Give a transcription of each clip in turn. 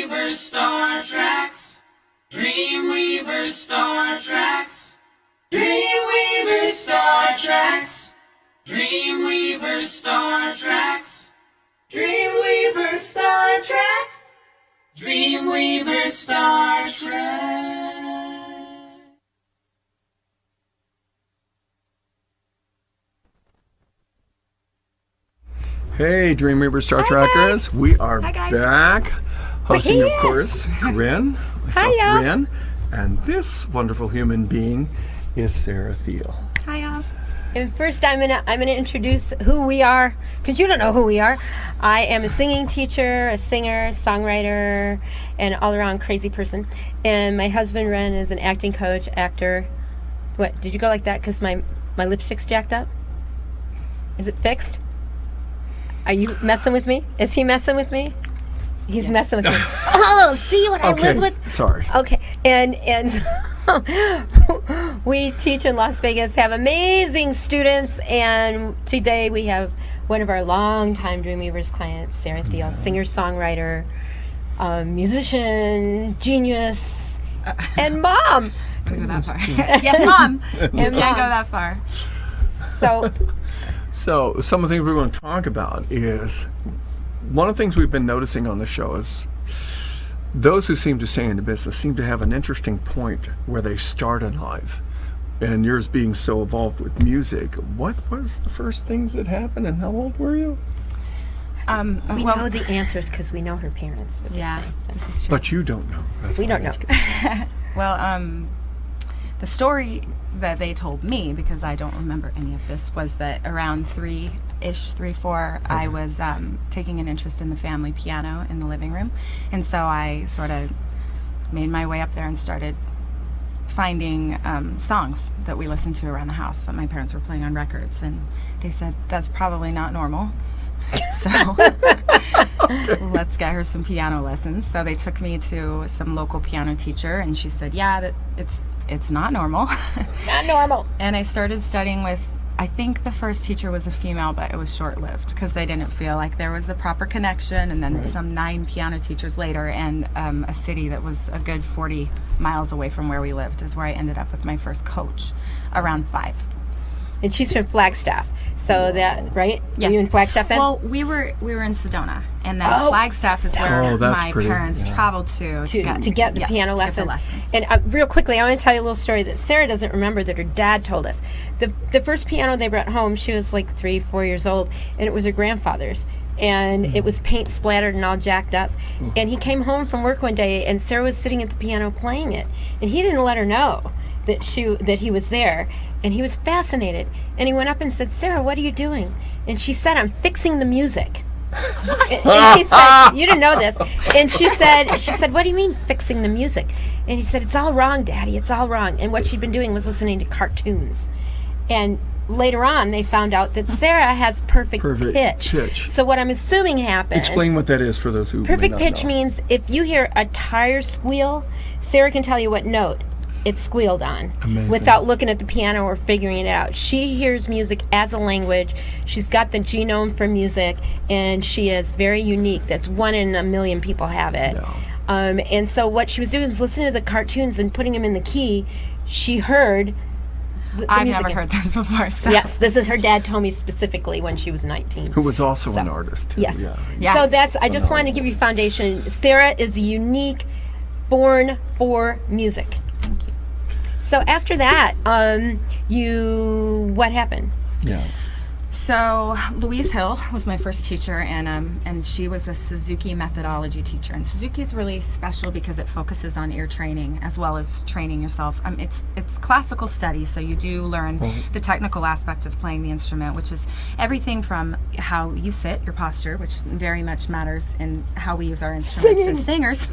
DreamWeavers StarTrax. DreamWeavers StarTrax. DreamWeavers StarTrax. DreamWeavers StarTrax. DreamWeavers StarTrax. DreamWeavers StarTrax. Hey, DreamWeavers StarTrackers. We are back. Hosting, of course, Corinne. Myself, Corinne. And this wonderful human being is SarahThiele. Hi, y'all. And first, I'm gonna introduce who we are, because you don't know who we are. I am a singing teacher, a singer, songwriter, and all-around crazy person. And my husband, Ren, is an acting coach, actor. What, did you go like that because my lipstick's jacked up? Is it fixed? Are you messing with me? Is he messing with me? He's messing with me. Oh, see what I live with? Sorry. Okay, and we teach in Las Vegas, have amazing students, and today we have one of our longtime DreamWeavers clients, SarahThiele, singer-songwriter, musician, genius, and mom. Can't go that far. Yes, Mom. And Can't mom. go that far. So, some of the things we're going to talk about is one of the things we've been noticing on the show is those who seem to stay in the business seem to have an interesting point where they start in life. And yours being so involved with music, what was the first things that happened and how old were you? we know the answers because we know her parents. Yeah, this is true. But you don't know. That's We why don't I'm know. asking. Well, the story that they told me, because I don't remember any of this, was that around 3, 4, I was taking an interest in the family piano in the living room. And so I sort of made my way up there and started finding songs that we listened to around the house that my parents were playing on records. And they said, that's probably not normal. So let's get her some piano lessons. So they took me to some local piano teacher, and she said, yeah, that it's not normal. Not normal. And I started studying with, I think the first teacher was a female, but it was short-lived because they didn't feel like there was the proper connection. And then some 9 piano teachers later, and a city that was a good 40 miles away from where we lived is where I ended up with my first coach around 5. And she's from Flagstaff. So that, right? Yes. Were you in Flagstaff then? Well, we were in Sedona, and then Flagstaff is where my parents traveled to get the piano lessons. And real quickly, I want to tell you a little story that Sarah doesn't remember that her dad told us. The first piano they brought home, she was like 3, 4 years old, and it was her grandfather's. And it was paint splattered and all jacked up. And he came home from work one day, and Sarah was sitting at the piano playing it. And he didn't let her know that he was there. And he was fascinated. And he went up and said, Sarah, what are you doing? And she said, I'm fixing the music. And he said, you didn't know this. And she said, what do you mean fixing the music? And he said, it's all wrong, Daddy, it's all wrong. And what she'd been doing was listening to cartoons. And later on, they found out that Sarah has perfect pitch. So what I'm assuming happened... Explain what that is for those who Perfect may not pitch know. means if you hear a tire squeal, Sarah can tell you what note it's squealed on. Amazing. Without looking at the piano or figuring it out. She hears music as a language. She's got the genome for music, and she is very unique. That's 1 in a million people have it. Yeah. And so what she was doing was listening to the cartoons and putting them in the key. She heard the I've music. never heard this before. So. Yes, this is her dad told me specifically when she was 19. Who was also an artist, too. Yes. Yeah. Yes. So that's, I just wanted to give you foundation. Sarah is unique, born for music. Thank you. So after that, what happened? Yeah. So Louise Hill was my first teacher, and she was a Suzuki methodology teacher. And Suzuki's really special because it focuses on ear training as well as training yourself. It's classical study, so you do learn the technical aspect of playing the instrument, which is everything from how you sit, your posture, which very much matters in how we use our instruments as singers,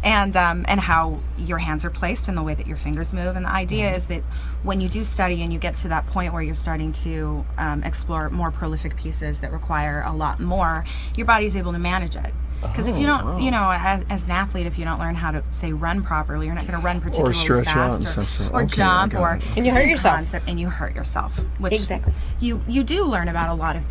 and how your hands are placed and the way that your fingers move. And the idea is that when you do study and you get to that point where you're starting to explore more prolific pieces that require a lot more, your body's able to manage it. Because if you don't, as an athlete, if you don't learn how to, say, run properly, you're not going to run particularly stretch out and fast, stuff, so- or okay, jump, I got or it. And you hurt same yourself. concept, and you hurt yourself. Which Exactly. you do learn about a lot of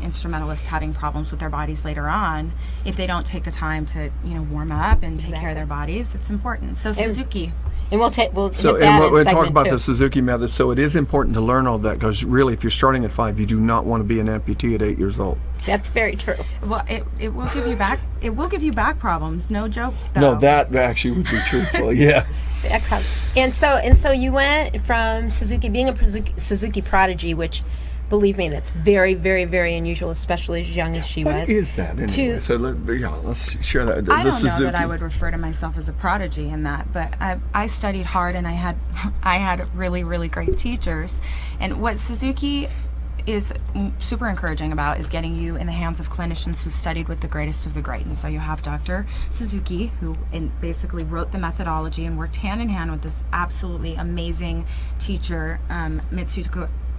instrumentalists having problems with their bodies later on if they don't take the time to warm up and take care of their bodies. It's important. So Suzuki. And we'll hit So, that and in we'll talk segment about 2. the Suzuki method. So it is important to learn all that, because really, if you're starting at 5, you do not want to be an amputee at 8 years old. That's very true. Well, it will give you back. It will give you back problems. No joke. Though. No, that actually would be truthful. Yes. And so you went from Suzuki, being a Suzuki prodigy, which, believe me, that's very, very, very unusual, especially as young as she What was. is that anyway? So let's share that. I The don't know Suzuki. that I would refer to myself as a prodigy in that, but I studied hard and I had really, really great teachers. And what Suzuki is super encouraging about is getting you in the hands of clinicians who've studied with the greatest of the great. And so you have Dr. Suzuki, who basically wrote the methodology and worked hand in hand with this absolutely amazing teacher,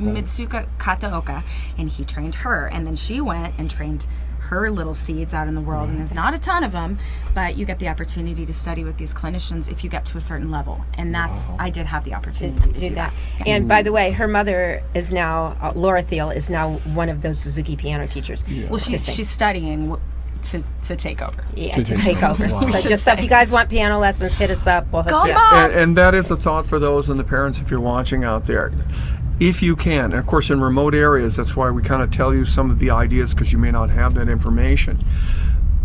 Mitsuka Kataoka, and he trained her. And then she went and trained her little seeds out in the world, and there's not a ton of them, but you get the opportunity to study with these clinicians if you get to a certain level, and that's I did have the opportunity to do that. Yeah. And by the way, her mother is now SarahThiele is now one of those Suzuki piano teachers. Yeah. Well, she's studying to take over. Yeah, to take over. Wow. So just if you guys want piano lessons, hit us up. We'll hook you up. Mom! And that is a thought for those and the parents, if you're watching out there. If you can, and of course in remote areas, that's why we kind of tell you some of the ideas, because you may not have that information.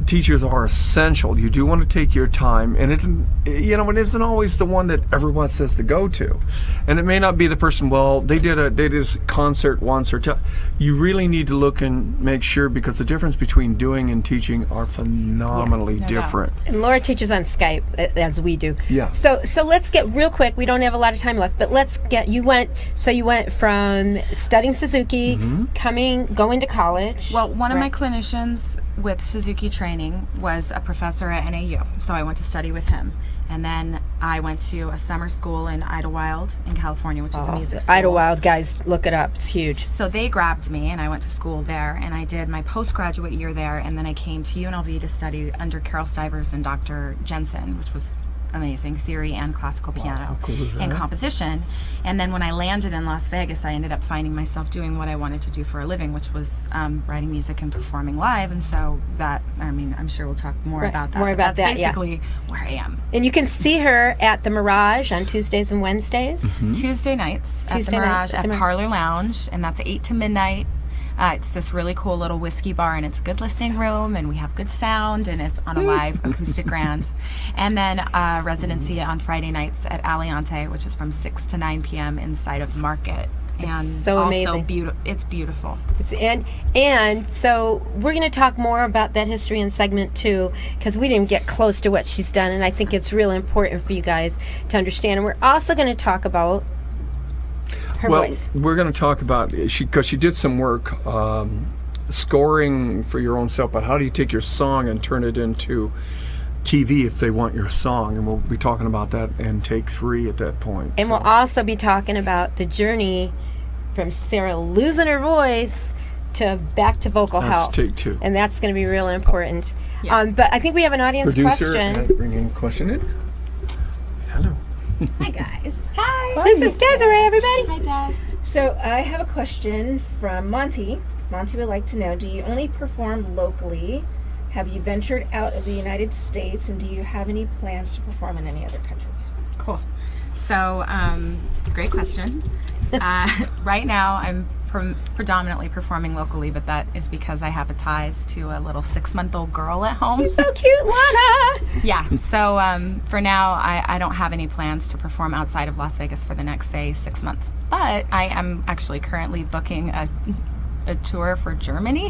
Teachers are essential. You do want to take your time, and it isn't always the one that everyone says to go to, and it may not be the person. Well, they did a concert once, or you really need to look and make sure, because the difference between doing and teaching are phenomenally no doubt. different. And Laura teaches on Skype, as we do. Yeah. So let's get real quick. We don't have a lot of time left, but let's get. You went from studying Suzuki, going to college. Well, one of my clinicians with Suzuki training was a professor at NAU, so I went to study with him. And then I went to a summer school in Idlewild in California, which is a music school. Idlewild, guys, look it up. It's huge. So they grabbed me, and I went to school there, and I did my postgraduate year there, and then I came to UNLV to study under Carol Stivers and Dr. Jensen, which was amazing, theory and classical piano how cool is and that? composition. And then when I landed in Las Vegas, I ended up finding myself doing what I wanted to do for a living, which was writing music and performing live. And so that, I'm sure we'll talk more about that. More but about that's that, yeah. basically where I am. And you can see her at the Mirage on Tuesdays and Wednesdays. Tuesday nights at Tuesday the nights Mirage at at the Parlor Lounge, and that's 8 to midnight. It's this really cool little whiskey bar, and it's a good listening room, and we have good sound, and it's on a live acoustic grand. And then residency on Friday nights at Aliante, which is from 6 to 9 p.m. inside of Market. And so also amazing. It's beautiful. And so we're going to talk more about that history in segment 2, because we didn't get close to what she's done, and I think it's really important for you guys to understand. And we're also going to talk about her voice. We're going to talk about, because she did some work scoring for your own self, but how do you take your song and turn it into TV if they want your song? And we'll be talking about that in take 3 at that point. And we'll also be talking about the journey from Sarah losing her voice to back to vocal That's health. take 2. And that's going to be really important. Yeah. But I think we have an audience Producer, question. bringing a question in. Hello. Hi guys. Hi. This is Desiree, everybody. Hi, Des. So I have a question from Monty. Monty would like to know, do you only perform locally? Have you ventured out of the United States, and do you have any plans to perform in any other countries? Cool. So, great question. Right now, I'm predominantly performing locally, but that is because I have a ties to a little 6-month-old girl at home. She's so cute, Lana. Yeah. So for now, I don't have any plans to perform outside of Las Vegas for the next, say, 6 months. But I am actually currently booking a tour for Germany.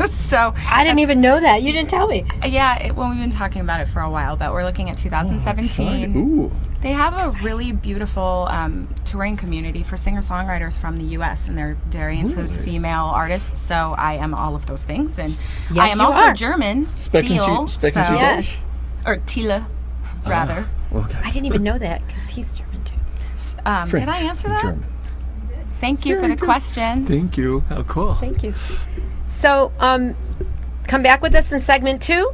So I didn't even know that. You didn't tell me. yeah, well, we've been talking about it for a while, but we're looking at 2017. Ooh. They have a really beautiful touring community for singer-songwriters from the U.S., and they're very into female artists, so I am all of those things. And I am you also are. German. Sprechen Thiele, Sie so- Yes. Or Thiele, rather. Okay. I didn't even know that, because he's German too. Did I answer that? German. Thank you for the question. Thank you. How cool. Thank you. So, come back with us in segment 2,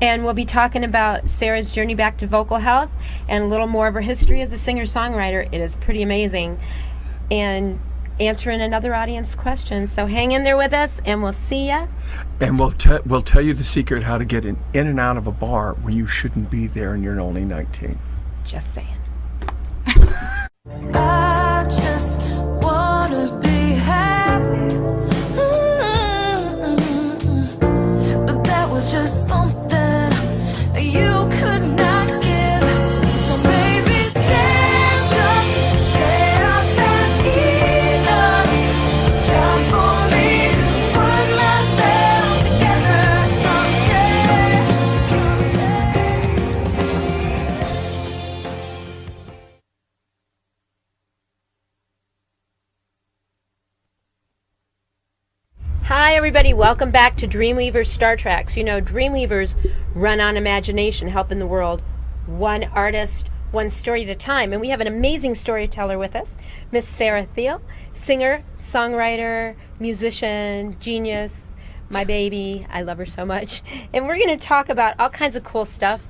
And we'll be talking about Sarah's journey back to vocal health and a little more of her history as a singer-songwriter. It is pretty amazing. And answering another audience question. So hang in there with us, and we'll see ya. And we'll tell you the secret how to get in and out of a bar when you shouldn't be there and you're only 19. Just saying. I just wanna be happy. But that was just something you could not give. So maybe stand up, say I've had enough. Time for me to put myself together someday. Hi, everybody. Welcome back to DreamWeavers StarTrax. You know, DreamWeavers run on imagination, helping the world one artist, one story at a time. And we have an amazing storyteller with us, Miss SarahThiele, singer, songwriter, musician, genius, my baby. I love her so much. And we're going to talk about all kinds of cool stuff.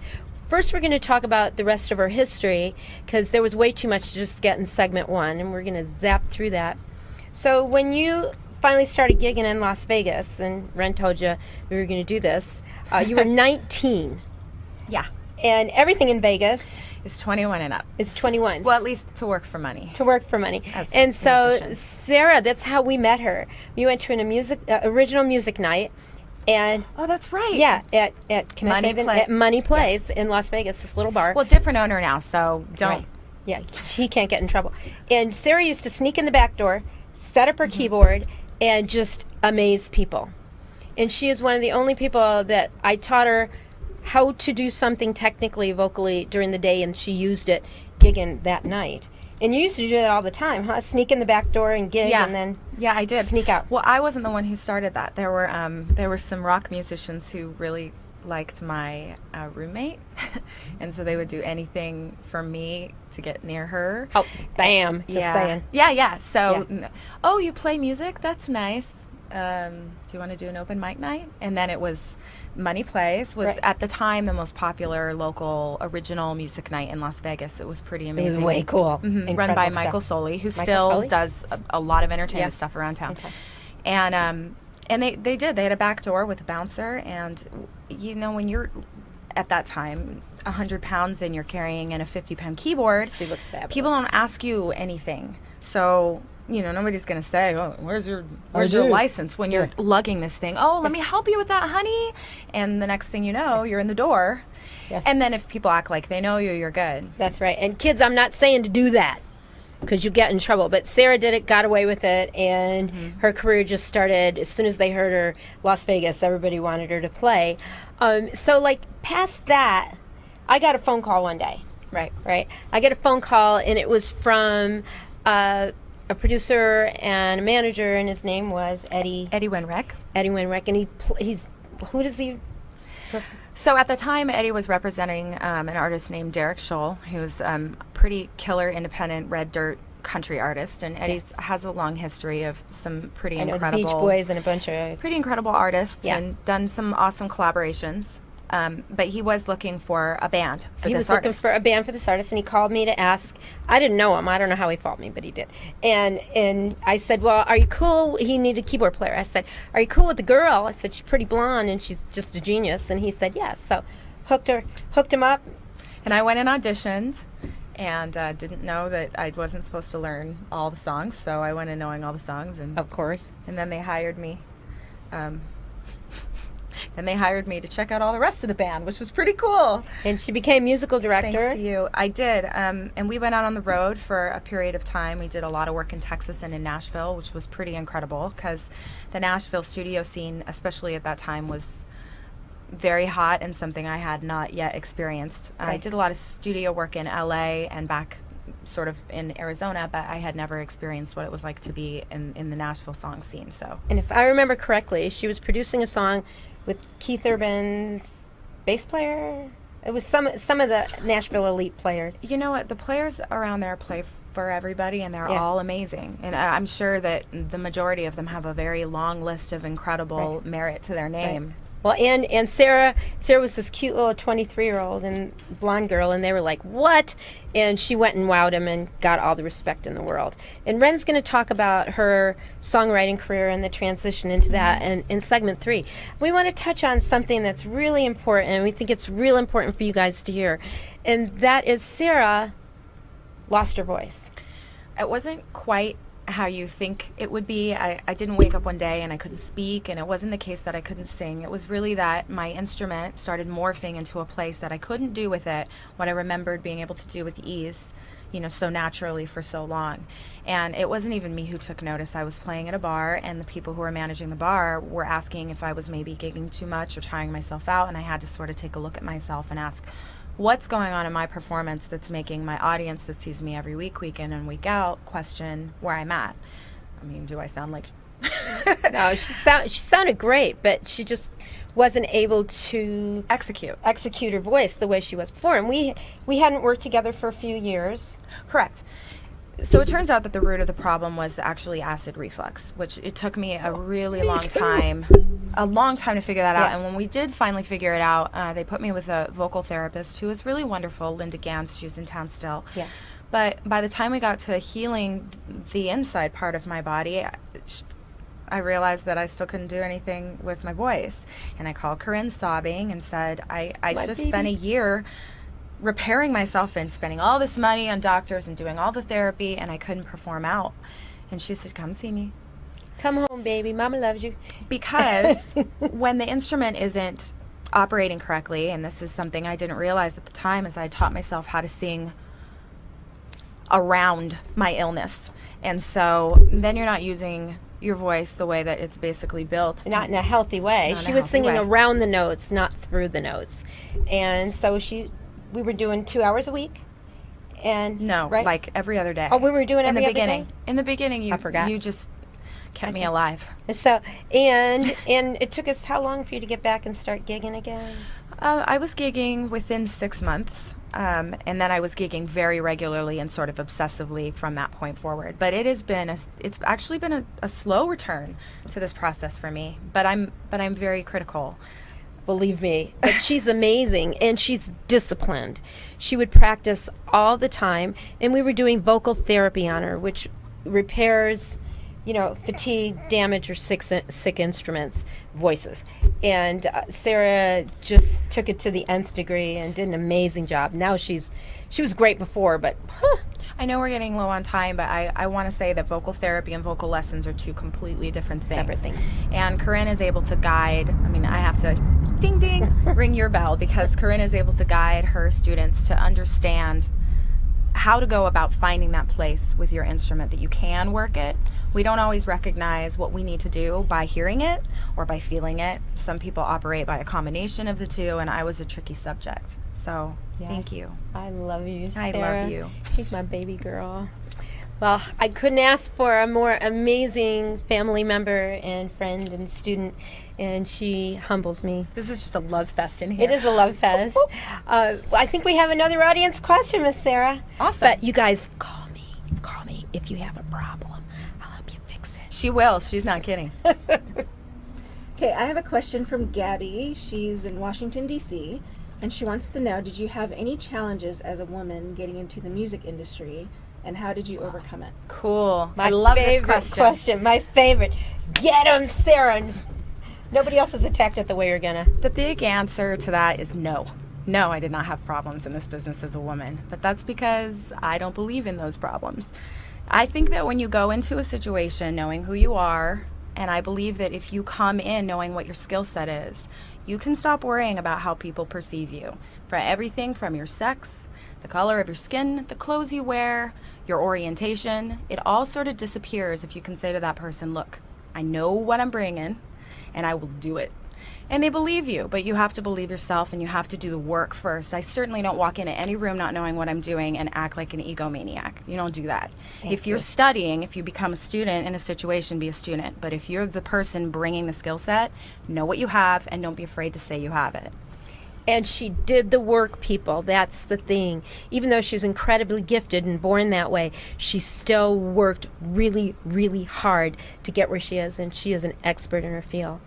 First, we're going to talk about the rest of her history, because there was way too much to just get in segment one, and we're going to zap through that. So when you finally started gigging in Las Vegas, and Ren told you we were going to do this, you were 19. Yeah. And everything in Vegas It's 21 and up. is 21. Well, at least to work for money. To work for money. As And so, musicians. Sarah, that's how we met her. We went to original music night, and Oh, that's right. yeah, at can I Money say the- Pla- at Money Place in Las Vegas, this little bar. Well, different owner now, so don't. Right. Yeah, she can't get in trouble. And Sarah used to sneak in the back door, set up her keyboard, and just amaze people. And she is one of the only people that I taught her how to do something technically, vocally during the day, and she used it gigging that night. And you used to do that all the time, huh? Sneak in the back door and gig, Yeah. and then Yeah, I did. sneak out. Well, I wasn't the one who started that. There were some rock musicians who really liked my roommate, and so they would do anything for me to get near her. Oh, bam! Just yeah. saying. Yeah. So, Yeah. oh, you play music? That's nice. Do you want to do an open mic night? And then it was Money Plays was Right. at the time the most popular local original music night in Las Vegas. It was pretty It was amazing. way cool. Run Incredible by stuff. Michael Soley, who Michael still Soley? does a lot of entertainment Yeah. stuff around town. Okay. And they did. They had a back door with a bouncer, and you know, when you're at that time 100 pounds and you're carrying in a 50-pound keyboard, She looks fabulous. people don't ask you anything. So, you know, nobody's going to say, oh, where's your license when you're lugging this thing? Oh, let me help you with that, honey. And the next thing you know, you're in the door. Yes. And then if people act like they know you, you're good. That's right. And kids, I'm not saying to do that, because you get in trouble. But Sarah did it, got away with it, and her career just started as soon as they heard her Las Vegas. Everybody wanted her to play. So, like, past that, I got a phone call one day. Right. Right? I get a phone call, and it was from a producer and a manager, and his name was Eddie Winrek. Winrek, and he's who does he? So at the time, Eddie was representing an artist named Derek Scholl, who's pretty killer independent red dirt country artist, and Eddie has a long history of some pretty I know the incredible Beach Boys and a bunch of pretty incredible artists, Yeah. and done some awesome collaborations. But he was looking for a band for he this was artist. looking for a band for this artist, and he called me to ask. I didn't know him. I don't know how he found me, but he did. And I said, well, are you cool? He needed a keyboard player. I said, are you cool with the girl? I said, she's pretty blonde and she's just a genius. And he said, yes. So hooked him up. And I went and auditioned, and didn't know that I wasn't supposed to learn all the songs, so I went in knowing all the songs, and Of course. and then they hired me. Then they hired me to check out all the rest of the band, which was pretty cool. And she became musical director. Thanks to you. I did. And we went out on the road for a period of time. We did a lot of work in Texas and in Nashville, which was pretty incredible, because the Nashville studio scene, especially at that time, was very hot and something I had not yet experienced. I Right. did a lot of studio work in LA and back sort of in Arizona, but I had never experienced what it was like to be in the Nashville song scene. So And if I remember correctly, she was producing a song with Keith Urban's bass player. It was some of the Nashville elite players. you know what? The players around there play for everybody, and they're Yeah. all amazing. And I'm sure that the majority of them have a very long list of incredible Right. merit to their name. Well, and Sarah was this cute little 23-year-old and blonde girl, and they were like, what? And she went and wowed him and got all the respect in the world. And Ren's going to talk about her songwriting career and the transition into that in segment 3. We want to touch on something that's really important, and we think it's real important for you guys to hear. And that is Sarah lost her voice. It wasn't quite how you think it would be. I didn't wake up one day and I couldn't speak, and it wasn't the case that I couldn't sing. It was really that my instrument started morphing into a place that I couldn't do with it what I remembered being able to do with ease, so naturally for so long. And it wasn't even me who took notice. I was playing at a bar, and the people who were managing the bar were asking if I was maybe gigging too much or tiring myself out, and I had to sort of take a look at myself and ask, what's going on in my performance that's making my audience that sees me every week, week in and week out, question where I'm at? I mean, do I sound like... No, she sounded great, but she just wasn't able to execute her voice the way she was before. And we hadn't worked together for a few years. Correct. So it turns out that the root of the problem was actually acid reflux, which it took me a really long time to figure that out. And when we did finally figure it out, they put me with a vocal therapist who was really wonderful, Linda Gantz. She's in town still. Yeah. But by the time we got to healing the inside part of my body, I realized that I still couldn't do anything with my voice. And I called Corinne sobbing and said, I just spent a year repairing myself and spending all this money on doctors and doing all the therapy, and I couldn't perform out. And she said, come see me. Come home, baby. Mama loves you. Because when the instrument isn't operating correctly, and this is something I didn't realize at the time, as I taught myself how to sing around my illness. And so then you're not using your voice the way that it's basically built. Not in a healthy way. She was singing around the notes, not through the notes. And so we were doing 2 hours a week. And no, right? Like every other day. Oh, we were doing every other day? In the beginning, I forgot. You just kept me alive. So, and it took us how long for you to get back and start gigging again? I was gigging within 6 months, and then I was gigging very regularly and sort of obsessively from that point forward. But it's actually been a slow return to this process for me. But I'm very critical. Believe me, but she's amazing, and she's disciplined. She would practice all the time, and we were doing vocal therapy on her, which repairs, fatigue, damage, or sick instruments, voices. And Sarah just took it to the nth degree and did an amazing job. Now she was great before, but I know we're getting low on time, but I want to say that vocal therapy and vocal lessons are two completely different things. Separate things. And Corinne is able to guide, I have to ding ding ring your bell, because Corinne is able to guide her students to understand how to go about finding that place with your instrument that you can work it. We don't always recognize what we need to do by hearing it or by feeling it. Some people operate by a combination of the two, and I was a tricky subject. So thank you. I love you, Sarah. I love you. She's my baby girl. Well, I couldn't ask for a more amazing family member and friend and student, and she humbles me. This is just a love fest in here. It is a love fest. I think we have another audience question, Miss Sarah. Awesome. But you guys, call me if you have a problem. I'll help you fix it. She will. She's not kidding. Okay, I have a question from Gabby. She's in Washington, D.C., and she wants to know, did you have any challenges as a woman getting into the music industry, and how did you overcome it? Cool. My I love this favorite question. My favorite. Get 'em, Sarah. Nobody else has attacked it the way you're gonna. The big answer to that is no. No, I did not have problems in this business as a woman, but that's because I don't believe in those problems. I think that when you go into a situation knowing who you are, and I believe that if you come in knowing what your skill set is, you can stop worrying about how people perceive you. For everything from your sex, the color of your skin, the clothes you wear, your orientation, it all sort of disappears if you can say to that person, look, I know what I'm bringing, and I will do it. And they believe you, but you have to believe yourself, and you have to do the work first. I certainly don't walk into any room not knowing what I'm doing and act like an egomaniac. You don't do that. If you're studying, if you become a student in a situation, be a student. But if you're the person bringing the skill set, know what you have, and don't be afraid to say you have it. And she did the work, people. That's the thing. Even though she was incredibly gifted and born that way, she still worked really, really hard to get where she is, and she is an expert in her field.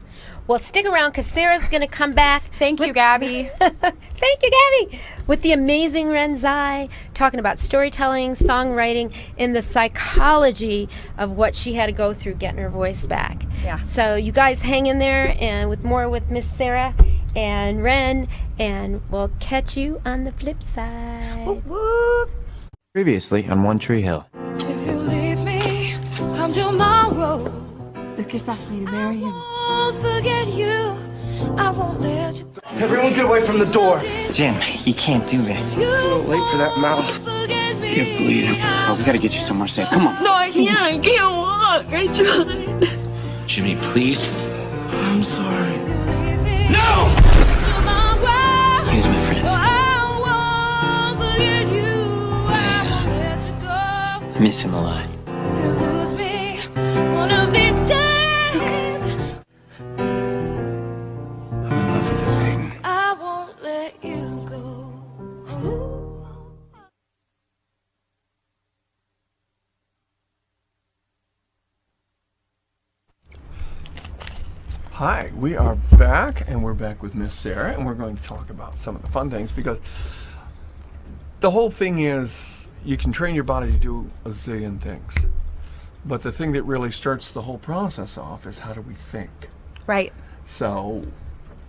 Well, stick around because Sarah's going to come back. Thank you, Gabby. Thank you, Gabby. With the amazing Renzai, talking about storytelling, songwriting, and the psychology of what she had to go through getting her voice back. Yeah. So you guys hang in there, and with more with Miss Sarah and Ren, and we'll catch you on the flip side. Whoop, whoop. Previously on One Tree Hill. If you leave me, come tomorrow. Lucas asked me to marry him. I'll forget you. I won't let you. Everyone get away from the door. Jim, you can't do this. You It's a little late for that mouth. forget me. You're bleeding. Oh, we gotta get you somewhere safe. Come on. No, I can't walk. I tried. Jimmy, please. I'm sorry. No! He's my friend. I won't forget you. I won't let you go. I miss him a lot. If you lose me one of these days, I'm in love with you, Peyton. I won't let you go. Hi, we are back, and we're back with Miss Sarah, and we're going to talk about some of the fun things, because the whole thing is you can train your body to do a zillion things, but the thing that really starts the whole process off is how do we think? Right. So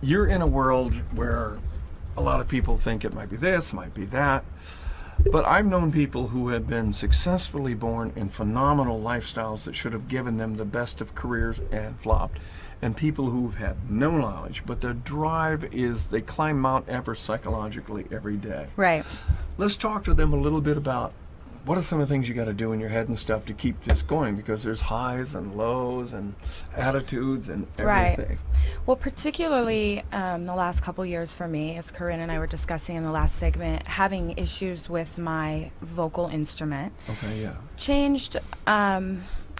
you're in a world where a lot of people think it might be this, might be that, but I've known people who have been successfully born in phenomenal lifestyles that should have given them the best of careers and flopped, and people who've had no knowledge, but their drive is they climb Mount Everest psychologically every day. Right. Let's talk to them a little bit about what are some of the things you got to do in your head and stuff to keep this going, because there's highs and lows and attitudes and everything. Right. Well, particularly the last couple years for me, as Corinne and I were discussing in the last segment, having issues with my vocal instrument Okay, yeah. changed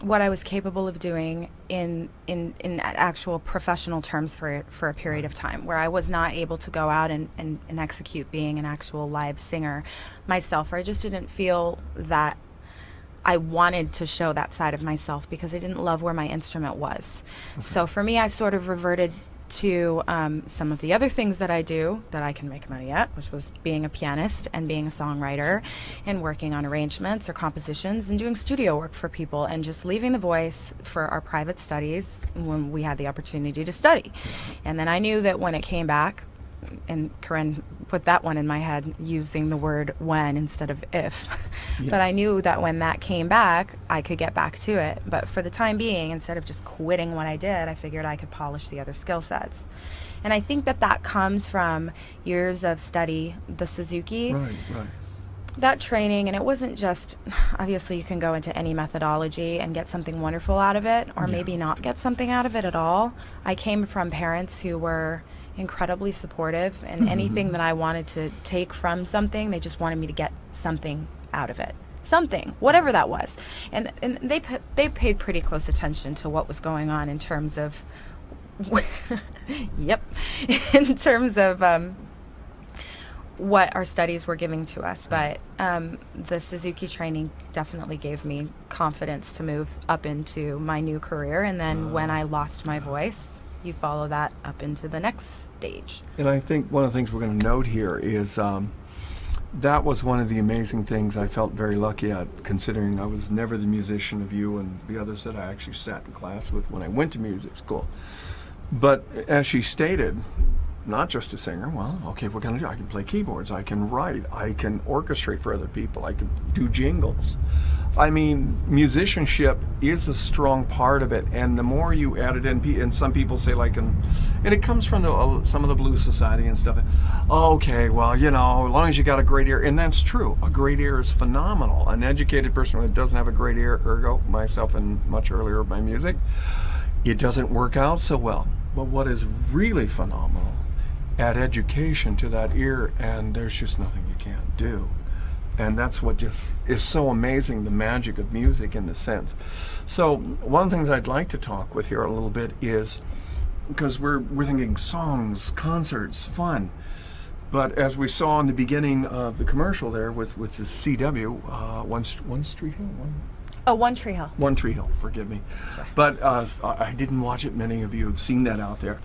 what I was capable of doing in actual professional terms for a period of time, where I was not able to go out and execute being an actual live singer myself, or I just didn't feel that I wanted to show that side of myself because I didn't love where my instrument was. Okay. So for me, I sort of reverted to some of the other things that I do that I can make money at, which was being a pianist and being a songwriter and working on arrangements or compositions and doing studio work for people and just leaving the voice for our private studies when we had the opportunity to study. And then I knew that when it came back, and Corinne put that one in my head using the word when instead of if. Yeah. But I knew that when that came back, I could get back to it. But for the time being, instead of just quitting what I did, I figured I could polish the other skill sets. And I think that comes from years of study, the Suzuki. Right. That training, and it wasn't just, obviously you can go into any methodology and get something wonderful out of it, or maybe not get something out of it at all. I came from parents who were incredibly supportive, and anything that I wanted to take from something, they just wanted me to get something out of it. Something, whatever that was. And they paid pretty close attention to what was going on in terms of, in terms of what our studies were giving to us. But the Suzuki training definitely gave me confidence to move up into my new career. And then when I lost my voice, you follow that up into the next stage. And I think one of the things we're going to note here is that was one of the amazing things I felt very lucky at, considering I was never the musician of you and the others that I actually sat in class with when I went to music school. But as she stated, not just a singer, well, okay, what can I do? I can play keyboards, I can write, I can orchestrate for other people, I can do jingles. I mean, musicianship is a strong part of it, and the more you add it in, and some people say and it comes from some of the Blues Society and stuff. Okay, well, as long as you got a great ear, and that's true, a great ear is phenomenal. An educated person who doesn't have a great ear, ergo myself and much earlier my music, it doesn't work out so well. But what is really phenomenal, add education to that ear, and there's just nothing you can't do. And that's what just is so amazing, the magic of music in the sense. So one of the things I'd like to talk with here a little bit is, because we're thinking songs, concerts, fun. But as we saw in the beginning of the commercial there with the CW, One Street Hill? One Tree Hill. One Tree Hill, forgive me. Sorry. But I didn't watch it. Many of you have seen that out there.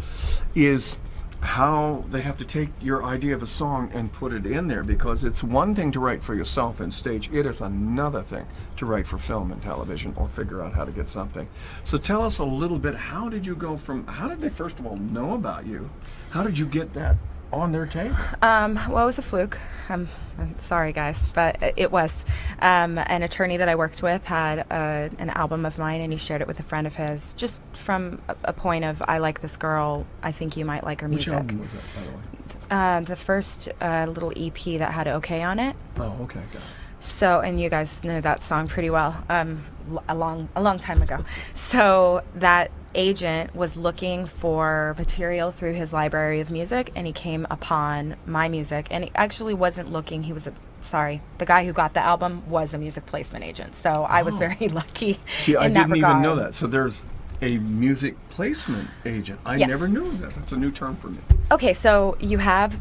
Is how they have to take your idea of a song and put it in there, because it's one thing to write for yourself in stage. It is another thing to write for film and television or figure out how to get something. So tell us a little bit, how did they first of all know about you? How did you get that on their table? Well, it was a fluke. I'm sorry, guys, but it was. An attorney that I worked with had an album of mine, and he shared it with a friend of his, just from a point of, I like this girl, I think you might like her music. Which album was that, by the way? The first little EP that had OK on it. Oh, okay, got it. So, and you guys know that song pretty well, a long time ago. So that agent was looking for material through his library of music, and he came upon my music, and he actually wasn't looking. The guy who got the album was a music placement agent. So I was very lucky. See, I in that didn't regard. even know that. So there's a music placement agent. I Yes. never knew that. That's a new term for me. Okay, so you have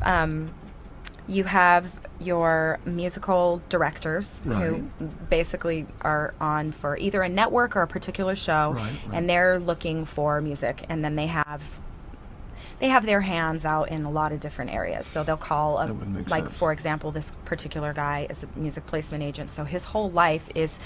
your musical directors who basically are on for either a network or a particular show, and they're looking for music, and then they have their hands out in a lot of different areas. So they'll call, sense. for example, this particular guy is a music placement agent. So his whole life is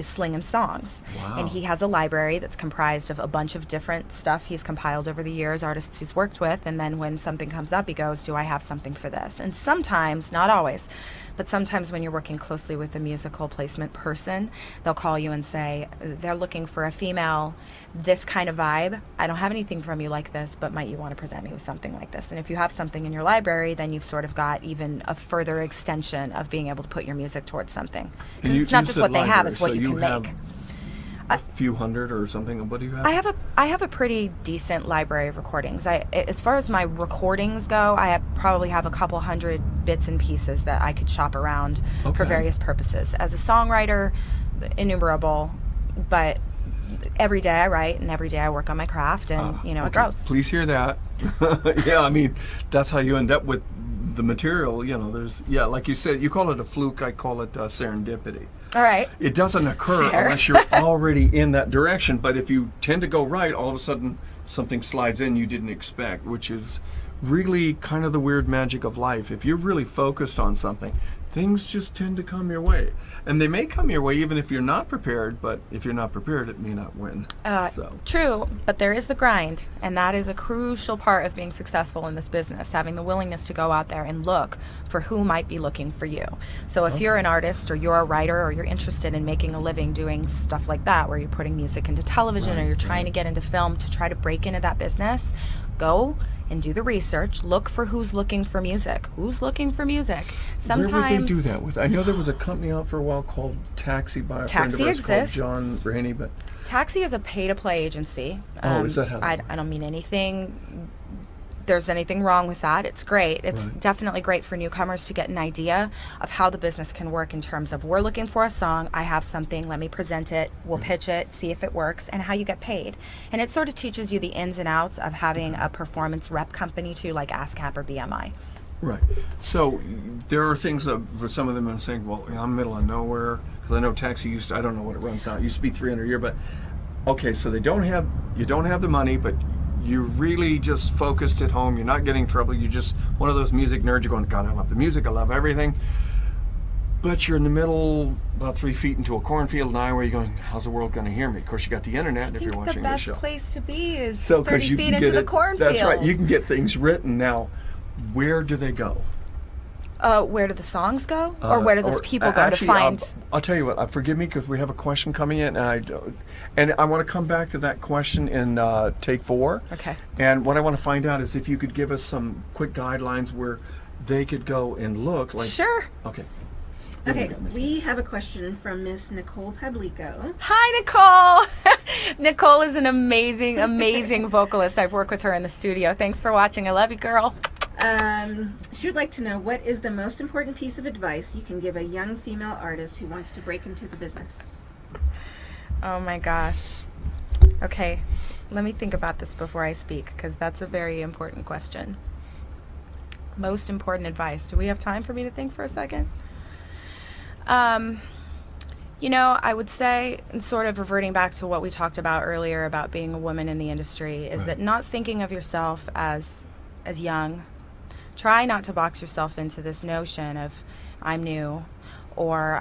slinging songs. Wow. And he has a library that's comprised of a bunch of different stuff he's compiled over the years, artists he's worked with, and then when something comes up, he goes, do I have something for this? And sometimes, not always, but sometimes when you're working closely with a musical placement person, they'll call you and say, they're looking for a female, this kind of vibe. I don't have anything from you like this, but might you want to present me with something like this? And if you have something in your library, then you've sort of got even a further extension of being able to put your music towards something. Because it's not just what they have, it's what you can make. A few hundred or something. What do you have? I have a pretty decent library of recordings. As far as my recordings go, I probably have a couple hundred bits and pieces that I could shop around for various purposes. As a songwriter, innumerable, but every day I write and every day I work on my craft, and it grows. Please hear that. Yeah, I mean, that's how you end up with the material. There's like you said, you call it a fluke, I call it serendipity. All right. It doesn't occur unless you're already in that direction, but if you tend to go right, all of a sudden something slides in you didn't expect, which is really kind of the weird magic of life. If you're really focused on something, things just tend to come your way. And they may come your way even if you're not prepared, but if you're not prepared, it may not win. True, but there is the grind, and that is a crucial part of being successful in this business, having the willingness to go out there and look for who might be looking for you. So if you're an artist or you're a writer or you're interested in making a living doing stuff like that, where you're putting music into television or you're trying to get into film to try to break into that business, go and do the research. Look for who's looking for music. Who's looking for music? Sometimes. Where would they do that with? I know there was a company out for a while called Taxi by a friend of ours exists. called John Rainey, but Taxi is a pay-to-play agency. Is that how? I don't mean anything. There's anything wrong with that. It's great. It's definitely great for newcomers to get an idea of how the business can work in terms of, we're looking for a song, I have something, let me present it, we'll pitch it, see if it works, and how you get paid. And it sort of teaches you the ins and outs of having a performance rep company too, like ASCAP or BMI. Right. So there are things that for some of them I'm saying, well, I'm middle of nowhere, because I know Taxi used to, I don't know what it runs now, it used to be $300 a year, but okay, so you don't have the money, but you're really just focused at home. You're not getting in trouble. You're just one of those music nerds. You're going, God, I love the music. I love everything. But you're in the middle, about 3 feet into a cornfield now, where you're going, how's the world going to hear me? Of course, you got the internet, if you're watching the show. The best place to be is so 30 feet into the cornfield. That's right. You can get things written. Now, where do they go? Where do the songs go? Or where do those people go to find? I'll tell you what, forgive me, because we have a question coming in, and I want to come back to that question in Take 4. Okay. And what I want to find out is if you could give us some quick guidelines where they could go and look. Like. Sure. Okay. Okay, we have a question from Miss Nicole Pablico. Hi, Nicole. Nicole is an amazing, amazing vocalist. I've worked with her in the studio. Thanks for watching. I love you, girl. She would like to know, what is the most important piece of advice you can give a young female artist who wants to break into the business? Oh my gosh. Okay, let me think about this before I speak, because that's a very important question. Most important advice. Do we have time for me to think for a second? You know, I would say, and sort of reverting back to what we talked about earlier about being a woman in the industry, is that not thinking of yourself as young. Try not to box yourself into this notion of I'm new or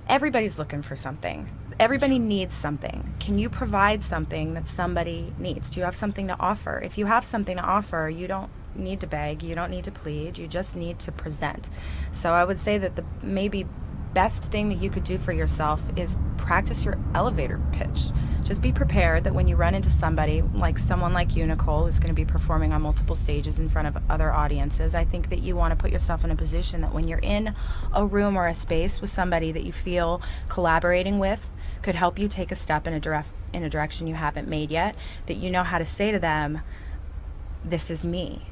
everybody's looking for something. Everybody needs something. Can you provide something that somebody needs? Do you have something to offer? If you have something to offer, you don't need to beg, you don't need to plead, you just need to present. So I would say that the maybe best thing that you could do for yourself is practice your elevator pitch. Just be prepared that when you run into somebody, like someone like you, Nicole, who's going to be performing on multiple stages in front of other audiences, I think that you want to put yourself in a position that when you're in a room or a space with somebody that you feel collaborating with could help you take a step in a direction you haven't made yet, that you know how to say to them, this is me,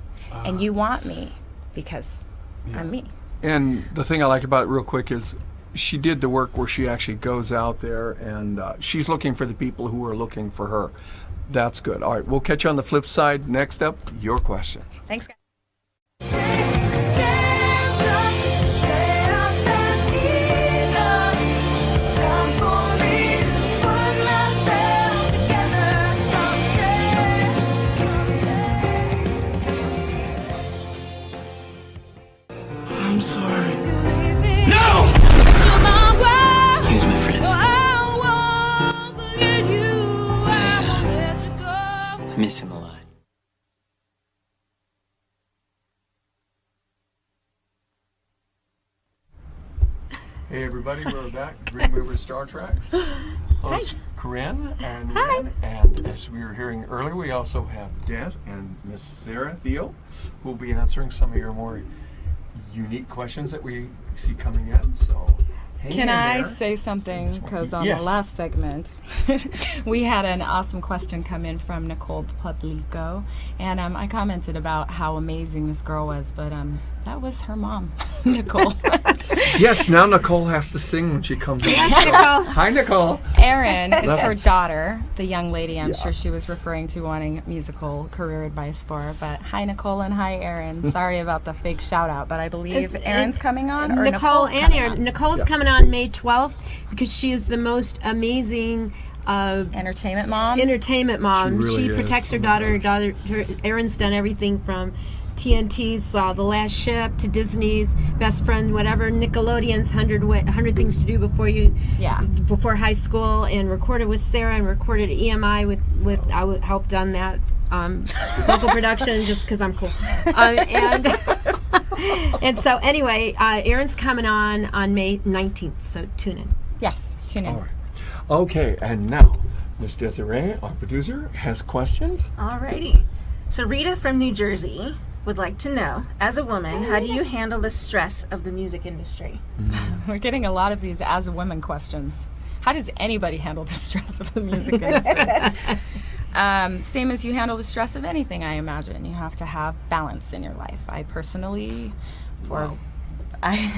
and you want me because I'm me. And the thing I like about it real quick is she did the work where she actually goes out there and she's looking for the people who are looking for her. That's good. All right, we'll catch you on the flip side. Next up, your questions. Thanks, guys. I'm sorry. No! He's my friend. I miss him a lot. Hey everybody, we're back. DreamWeavers StarTrax. Host Corinne and Ryan. And as we were hearing earlier, we also have Des and Miss SarahThiele, who will be answering some of your more unique questions that we see coming in. So, Can I say something? Because on the last segment, we had an awesome question come in from Nicole Publico, and I commented about how amazing this girl was, but that was her mom, Nicole. Yes, now Nicole has to sing when she comes in. Hi, Nicole. Erin is her daughter, the young lady I'm sure she was referring to wanting musical career advice for. But hi, Nicole, and hi, Erin. Sorry about the fake shout out, but I believe Erin's coming on. Or Nicole and Erin. Nicole's coming on May 12th because she is the most amazing entertainment mom. She protects her daughter. Erin's done everything from TNT's The Last Ship to Disney's Best Friend, whatever, Nickelodeon's 100 Things to Do before high school, and recorded with Sarah and recorded at EMI with I helped on that local production just because I'm cool. And so anyway, Erin's coming on May 19th, so tune in. Yes, tune in. All right. Okay, and now Miss Desiree, our producer, has questions. Alrighty. So Rita from New Jersey would like to know, as a woman, how do you handle the stress of the music industry? We're getting a lot of these as a woman questions. How does anybody handle the stress of the music industry? Same as you handle the stress of anything, I imagine. You have to have balance in your life. I personally, I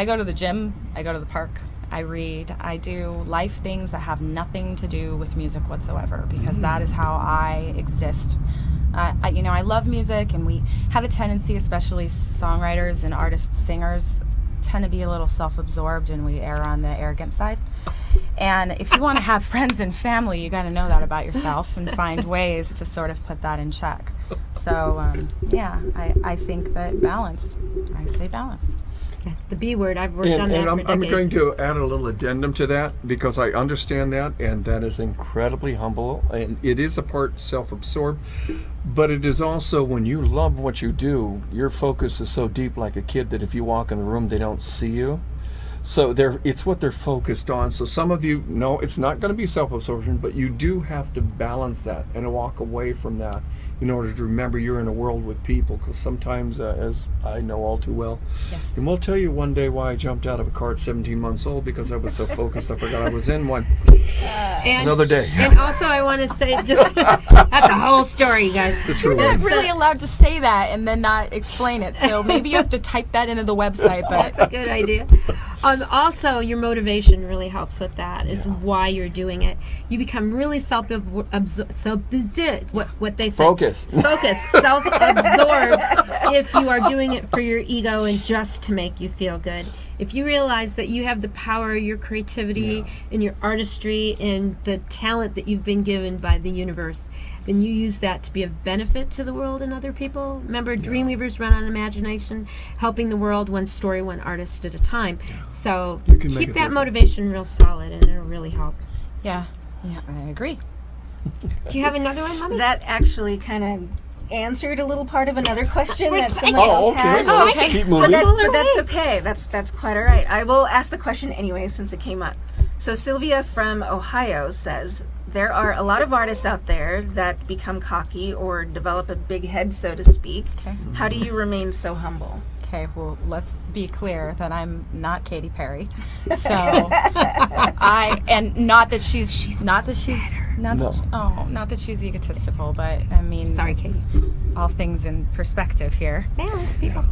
go to the gym, I go to the park, I read, I do life things that have nothing to do with music whatsoever, because that is how I exist. I love music, and we have a tendency, especially songwriters and artists, singers, tend to be a little self-absorbed, and we err on the arrogant side. And if you want to have friends and family, you got to know that about yourself and find ways to sort of put that in check. So, I think that balance. I say balance. That's the B word. I've worked on that for decades. I'm going to add a little addendum to that, because I understand that, and that is incredibly humble, and it is a part self-absorbed, but it is also, when you love what you do, your focus is so deep, like a kid, that if you walk in the room, they don't see you. So it's what they're focused on. So some of you know it's not going to be self-absorption, but you do have to balance that and walk away from that in order to remember you're in a world with people. Because sometimes, as I know all too well, and we'll tell you one day why I jumped out of a car at 17 months old, because I was so focused I forgot I was in one. Another day. And also I want to say, just that's a whole story, you guys. It's a true You're not one. really allowed to say that and then not explain it. So maybe you have to type that into the website. But That's a good idea. Also, your motivation really helps with that. Is why you're doing it. You become really what they say. Focus. Self-absorbed. If you are doing it for your ego and just to make you feel good. If you realize that you have the power, your creativity, and your artistry, and the talent that you've been given by the universe, then you use that to be of benefit to the world and other people. Remember, DreamWeavers run on imagination, helping the world one story, one artist at a time. So keep that motivation real solid, and it'll really help. Yeah, I agree. Do you have another one, Mommy? That actually kind of answered a little part of another question that someone else has. Let's keep moving. But that's okay. That's quite all right. I will ask the question anyway since it came up. So Sylvia from Ohio says, there are a lot of artists out there that become cocky or develop a big head, so to speak. Okay. How do you remain so humble? Okay, well, let's be clear that I'm not Katy Perry. So not that she's egotistical, but I mean, sorry, Katie. All things in perspective here. Balance, people.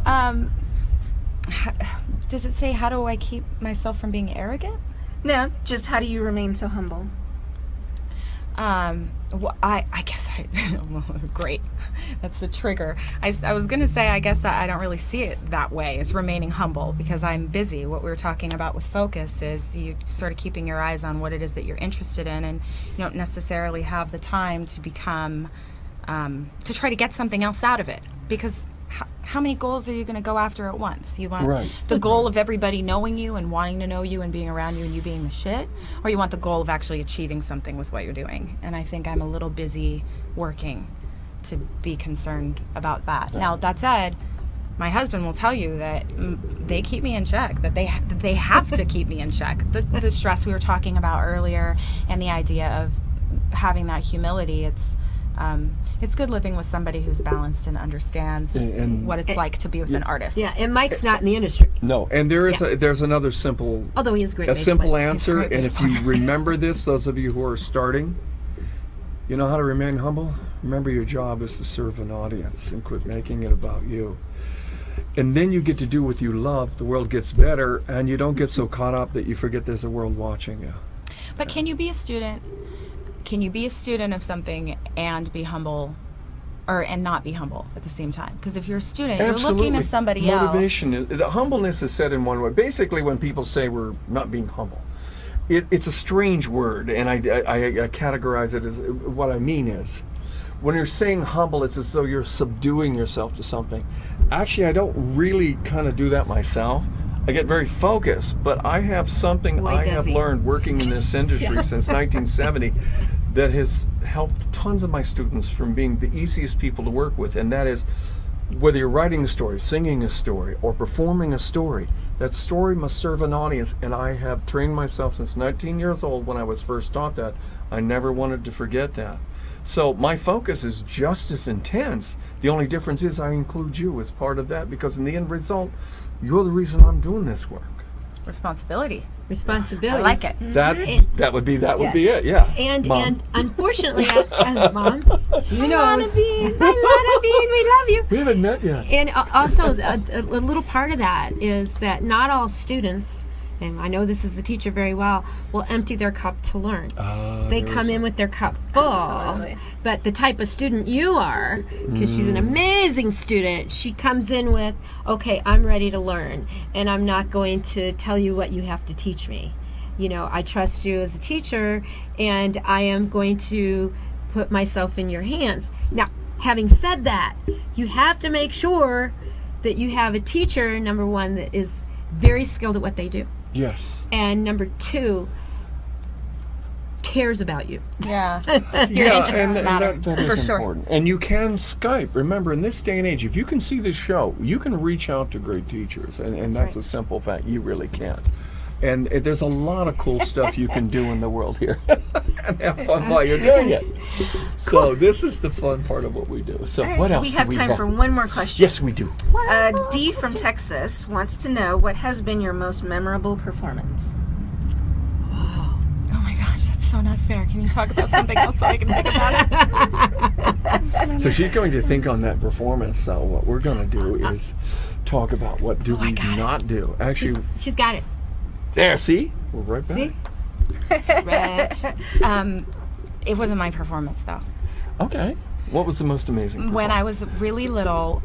Does it say how do I keep myself from being arrogant? No, just how do you remain so humble? Well, I guess great. That's the trigger. I was going to say, I guess I don't really see it that way. It's remaining humble because I'm busy. What we were talking about with focus is you sort of keeping your eyes on what it is that you're interested in, and you don't necessarily have the time to become, to try to get something else out of it, because how many goals are you going to go after at once? You want the goal of everybody knowing you and wanting to know you and being around you and you being the shit? Or you want the goal of actually achieving something with what you're doing? And I think I'm a little busy working to be concerned about that. Now, that said, my husband will tell you that they keep me in check, that they have to keep me in check. The stress we were talking about earlier and the idea of having that humility, it's good living with somebody who's balanced and understands what it's like to be with an artist. Yeah, and Mike's not in the industry. No, and there's another simple, although he is great, simple answer. And if you remember this, those of you who are starting, you know how to remain humble. Remember, your job is to serve an audience and quit making it about you. And then you get to do what you love. The world gets better, and you don't get so caught up that you forget there's a world watching you. But can you be a student? Can you be a student of something and be humble, and not be humble at the same time? Because if you're a student, Absolutely. you're looking to somebody Motivation else. The humbleness is said in one way. Basically, when people say we're not being humble, it's a strange word, and I categorize it as what I mean is, when you're saying humble, it's as though you're subduing yourself to something. Actually, I don't really kind of do that myself. I get very focused, but I have something I have learned working in this industry since 1970 that has helped tons of my students from being the easiest people to work with, and that is, whether you're writing a story, singing a story, or performing a story, that story must serve an audience, and I have trained myself since 19 years old when I was first taught that. I never wanted to forget that. So my focus is just as intense. The only difference is I include you as part of that, because in the end result, you're the reason I'm doing this work. Responsibility. I like it. That would be it. Yeah. And unfortunately, as Mom, she knows. I love Bean. We love you. We haven't met yet. And also, a little part of that is that not all students, and I know this is the teacher very well, will empty their cup to learn. They come in with their cup full. Absolutely. But the type of student you are, because she's an amazing student, she comes in with, okay, I'm ready to learn, and I'm not going to tell you what you have to teach me. You know, I trust you as a teacher, and I am going to put myself in your hands. Now, having said that, you have to make sure that you have a teacher, number one, that is very skilled at what they do. Yes. And number two, cares about you. Yeah. Your interests matter. That is important. And you can Skype. Remember, in this day and age, if you can see this show, you can reach out to great teachers. And that's a simple fact. You really can. And there's a lot of cool stuff you can do in the world here. And have fun while you're doing it. So this is the fun part of what we do. So what else We have time for one more question. Yes, we do. D from Texas wants to know, what has been your most memorable performance? Oh my gosh, that's so not fair. Can you talk about something else so I can think about it? So she's going to think on that performance. So what we're going to do is talk about what do we not do. Actually, She's got it. There, see? We're right back. See? It wasn't my performance, though. Okay. What was the most amazing When I was really little,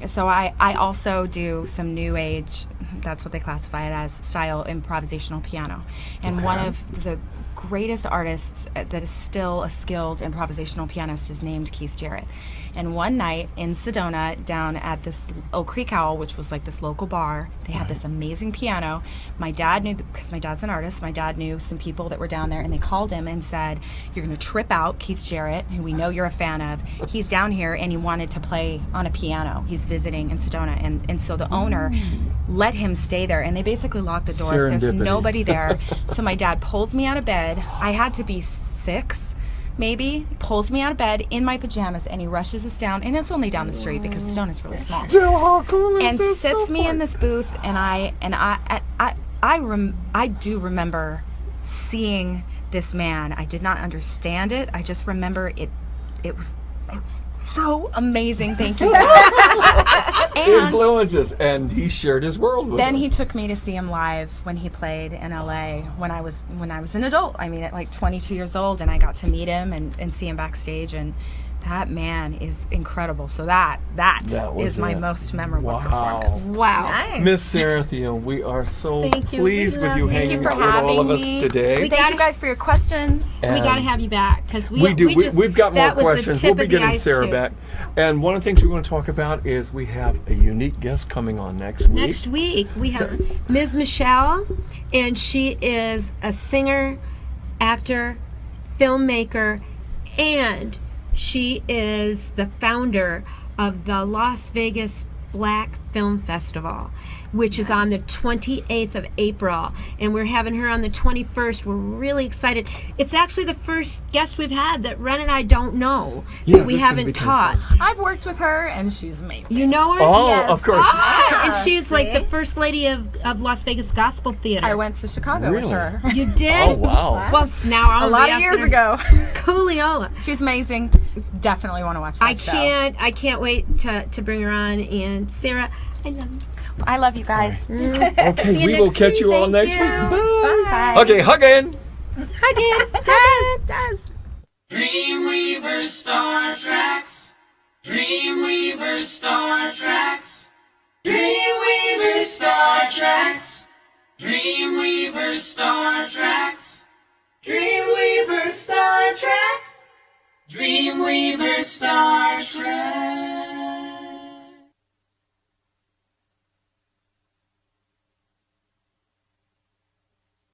so I also do some new age, that's what they classify it as, style improvisational piano. And one of the greatest artists that is still a skilled improvisational pianist is named Keith Jarrett. And one night in Sedona, down at this Oak Creek Owl, which was like this local bar, they had this amazing piano. My dad knew, because my dad's an artist, my dad knew some people that were down there, and they called him and said, "You're going to trip out Keith Jarrett, who we know you're a fan of. He's down here and he wanted to play on a piano. He's visiting in Sedona." And so the owner let him stay there, and they basically locked the doors. There's Serendipity. nobody there. So my dad pulls me out of bed. I had to be 6, maybe. He pulls me out of bed in my pajamas, and he rushes us down, and it's only down the street because Sedona's really small. Still, how cool is And this? sits So me in fun. this booth, and I do remember seeing this man. I did not understand it. I just remember it was so amazing. Thank you. And Influences, and he shared his world with then them. he took me to see him live when he played in LA when I was an adult. I mean, at like 22 years old, and I got to meet him and see him backstage, and that man is incredible. So that was is my it. most memorable Wow. performance. Wow. Miss SarahThiele, we are so Thank you. pleased We with love you you. hanging Thank you for out with all of having us me. today. Thank you guys for your questions. We And got to have you back because we do. We've got more that was the questions. tip We'll be of the getting ice Sarah cube. back. And one of the things we want to talk about is we have a unique guest coming on next week. Next week, we have Ms. Michelle, and she is a singer, actor, filmmaker, and she is the founder of the Las Vegas Black Film Festival, which is on the 28th of April, and we're having her on the 21st. We're really excited. It's actually the first guest we've had that Ren and I don't know, Yeah, that we this is gonna haven't be kind of taught. I've worked with her, and she's amazing. You know her? Oh, Yes. of course. And she's like the first lady of Las Vegas Gospel Theater. I went to Chicago Really? with her You did? Oh, wow. Well, now I'll a lot be of years asking ago. her. Cooliola. She's amazing. Definitely want to watch that show. I can't wait to bring her on. And Sarah, I love you. I love you guys. Okay, you we will next catch week. you all Thank next you. week. Bye. Bye. Okay, hugging. Hi, Des. DreamWeavers StarTrax. DreamWeavers StarTrax. DreamWeavers StarTrax. DreamWeavers StarTrax. DreamWeavers StarTrax. DreamWeavers StarTrax.